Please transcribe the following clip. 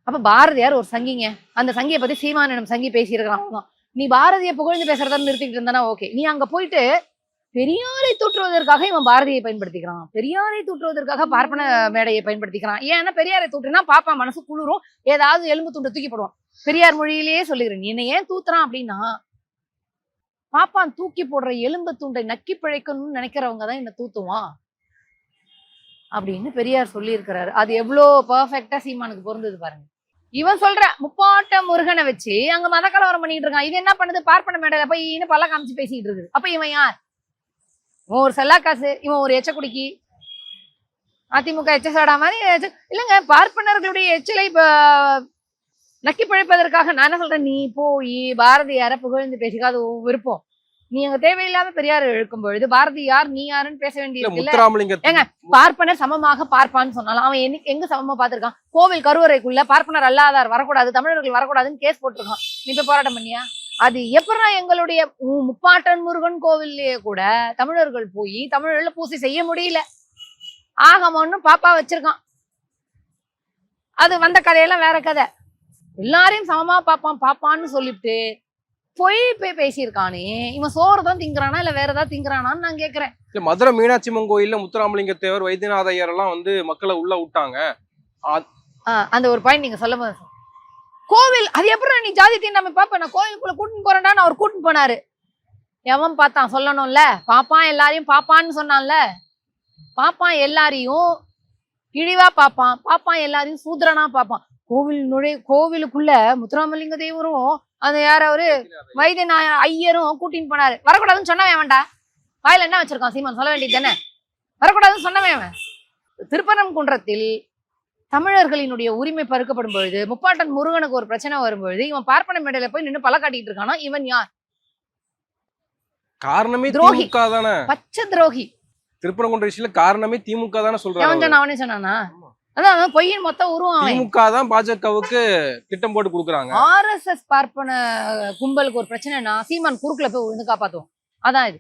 அப்ப பாரதியார் ஒரு சங்கிங்க. அந்த சங்கியை பத்தி சீமானிடம் சங்கி பேசியிருக்கிறான். நீ பாரதியை புகழ்ந்து பேசுறத நிறுத்திக்கிட்டு இருந்தானா ஓகே. நீ அங்க போயிட்டு பெரியாரை தூற்றுவதற்காக இவன் பாரதியை பயன்படுத்திக்கிறான், பெரியாரை தூற்றுவதற்காக பார்ப்பன மேடையை பயன்படுத்திக்கிறான். ஏன்னா பெரியாரை தூற்றுனா பாப்பா மனசு குளிரும், ஏதாவது எலும்பு துண்டை தூக்கி போடுவான். பெரியார் மொழியிலேயே சொல்லுகிறேன், என்ன ஏன் தூத்துறான் அப்படின்னா பாப்பான் தூக்கி போடுற எலும்பு துண்டை நக்கி பிழைக்கணும்னு நினைக்கிறவங்க தான் என்ன தூத்துவான் அப்படின்னு பெரியார் சொல்லி இருக்கிறாரு. அது எவ்வளவு பெர்ஃபெக்டா சீமானுக்கு பொருந்தது பாருங்க. இவன் சொல்ற முப்பாட்ட முருகனை வச்சு அங்க மத கலவரம் பண்ணிட்டு இருக்கான். இது என்ன பண்ணுது, பார்ப்பன மேடையில போய் இன்னும் பல்ல காமிச்சு பேசிட்டு இருக்குது. அப்ப இவன் யார்? இவன் ஒரு செல்லா காசு, இவன் ஒரு எச்ச குடிக்கி. அதிமுக எச்ச சாடா மாதிரி இல்லைங்க. பார்ப்பனர்களுடைய எச்சலை நக்கி பிழைப்பதற்காக நான் என்ன சொல்றேன், நீ போய் பாரதியார புகழ்ந்து பேசிக்காது விருப்பம். நீ அங்க தேவையில்லாம பெரியார் இழுக்கும் பொழுது பாரதி யார் நீ யாருன்னு பேச வேண்டியது. ஏங்க பார்ப்பனர் சமமாக பார்ப்பான்னு சொன்னாலும் அவன் எங்க சமமா பார்த்திருக்கான்? கோவில் கருவறைக்குள்ள பார்ப்பனர் அல்லாதார் வரக்கூடாது, தமிழர்கள் வரக்கூடாதுன்னு கேஸ் போட்டிருக்கான். நீ போய் போராட்டம் பண்ணியா? அது எப்படா எங்களுடைய முப்பாட்டன் முருகன் கோவில்லையே கூட தமிழர்கள் போய் தமிழர்ல பூசை செய்ய முடியல, ஆகமன்னு பாப்பா வச்சிருக்கான். அது வந்த கதையெல்லாம் வேற கதை. எல்லாரையும் சமமா பாப்பான்னு சொல்லிட்டு போய் பேசியிருக்கானே, இவன் சோறு தான் திங்குறானா இல்ல வேற ஏதாவது திங்குறானான்னு நான் கேக்குறேன். மதுரை மீனாட்சி அம்மன் கோயில்ல முத்துராமலிங்க தேவர், வைத்தியநாத ஐயர் எல்லாம் வந்து மக்களை உள்ள விட்டாங்க. அந்த ஒரு பாயிண்ட் நீங்க சொல்ல போது கோவில் அது எப்படி நீ ஜாதி தீண்டாமை பாப்ப, நான் கோவிலுக்குள்ள கூட்டின்னு போறேன்டான்னு அவர் கூட்டின்னு போனாரு. எவன் பார்த்தான் சொல்லணும்ல, பாப்பான் எல்லாரையும் பாப்பான்னு சொன்னான்ல. பாப்பான் எல்லாரையும் இழிவா பாப்பான், பாப்பான் எல்லாரையும் சூத்திரனா பாப்பான். கோவிலுக்குள்ள முத்துராமலிங்க தேவரும் அந்த யார் அவரு வைத்தியநாத ஐயரும் கூட்டின்னு போனாரு. வரக்கூடாதுன்னு சொன்னவன் வேண்டா, வாயில என்ன வச்சிருக்கான் சீமான் சொல்ல வேண்டியது தானே. வரக்கூடாதுன்னு சொன்னவன். திருப்பரங்குன்றத்தில் தமிழர்களினுடைய உரிமை பறிக்கப்படும் பொழுது, முப்பாட்டன் முருகனுக்கு ஒரு பிரச்சனை வரும்பொழுது இவன் பார்ப்பன மேடையில போய் நின்று பல காட்டிட்டு இருக்கானா. இவன் யார்? காரணமே திமுக தானே, பச்சை துரோகி. திருப்பரங்குன்ற விஷயத்துல காரணமே திமுக தானே சொல்றாங்க. அவனே சொன்னானா? அதான் பொய்யின் மொத்த உருவம். திமுக தான் பாஜகவுக்கு திட்டம் போட்டு கொடுக்குறாங்க. RSS பார்ப்பன கும்பலுக்கு ஒரு பிரச்சனைனா சீமான் குறுக்குல போய் விழுந்து காப்பாத்துவோம். அதான் இது.